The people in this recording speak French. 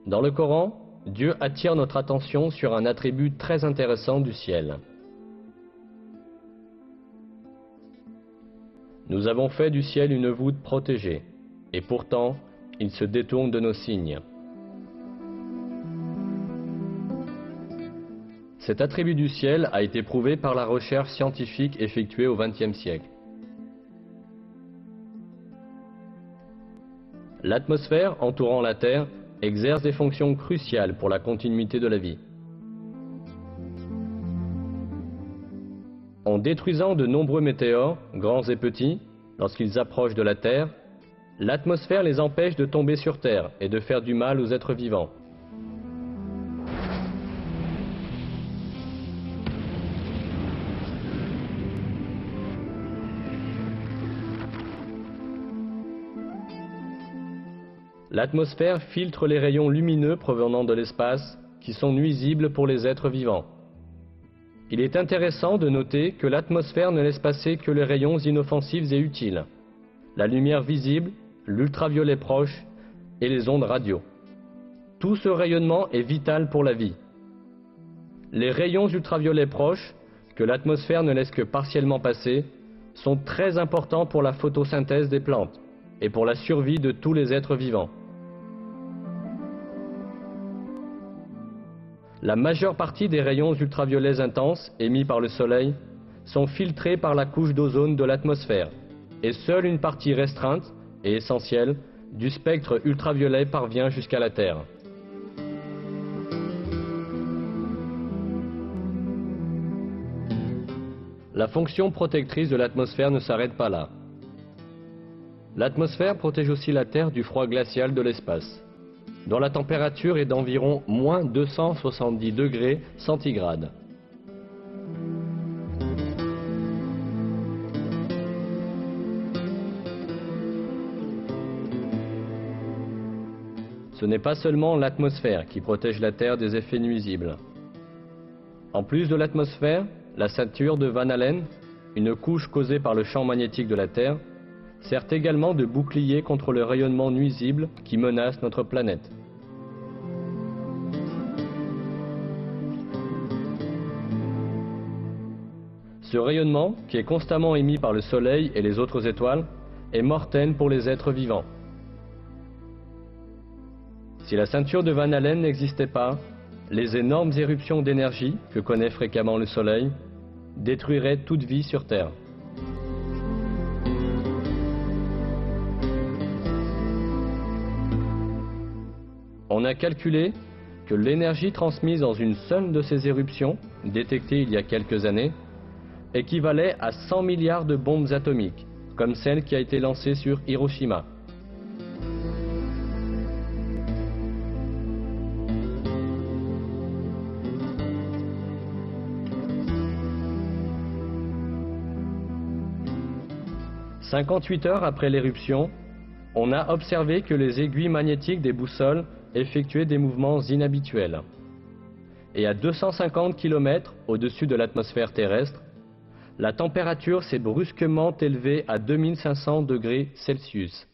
Dans le Coran, Dieu attire notre attention sur un attribut très intéressant du ciel. Nous avons fait du ciel une voûte protégée, et pourtant, il se détourne de nos signes. Cet attribut du ciel a été prouvé par la recherche scientifique effectuée au XXe siècle. L'atmosphère entourant la Terre exerce des fonctions cruciales pour la continuité de la vie. En détruisant de nombreux météores, grands et petits, lorsqu'ils approchent de la Terre, l'atmosphère les empêche de tomber sur Terre et de faire du mal aux êtres vivants. L'atmosphère filtre les rayons lumineux provenant de l'espace qui sont nuisibles pour les êtres vivants. Il est intéressant de noter que l'atmosphère ne laisse passer que les rayons inoffensifs et utiles, la lumière visible, l'ultraviolet proche et les ondes radio. Tout ce rayonnement est vital pour la vie. Les rayons ultraviolets proches, que l'atmosphère ne laisse que partiellement passer, sont très importants pour la photosynthèse des plantes et pour la survie de tous les êtres vivants. La majeure partie des rayons ultraviolets intenses émis par le Soleil sont filtrés par la couche d'ozone de l'atmosphère, et seule une partie restreinte et essentielle du spectre ultraviolet parvient jusqu'à la Terre. La fonction protectrice de l'atmosphère ne s'arrête pas là. L'atmosphère protège aussi la Terre du froid glacial de l'espace, dont la température est d'environ moins 270 degrés centigrades. Ce n'est pas seulement l'atmosphère qui protège la Terre des effets nuisibles. En plus de l'atmosphère, la ceinture de Van Allen, une couche causée par le champ magnétique de la Terre, sert également de bouclier contre le rayonnement nuisible qui menace notre planète. Ce rayonnement, qui est constamment émis par le Soleil et les autres étoiles, est mortel pour les êtres vivants. Si la ceinture de Van Allen n'existait pas, les énormes éruptions d'énergie que connaît fréquemment le Soleil détruiraient toute vie sur Terre. On a calculé que l'énergie transmise dans une seule de ces éruptions, détectée il y a quelques années, équivalait à 100 milliards de bombes atomiques, comme celle qui a été lancée sur Hiroshima. « 58 heures après l'éruption, on a observé que les aiguilles magnétiques des boussoles effectuaient des mouvements inhabituels. Et à 250 km au-dessus de l'atmosphère terrestre, la température s'est brusquement élevée à 2500 degrés Celsius.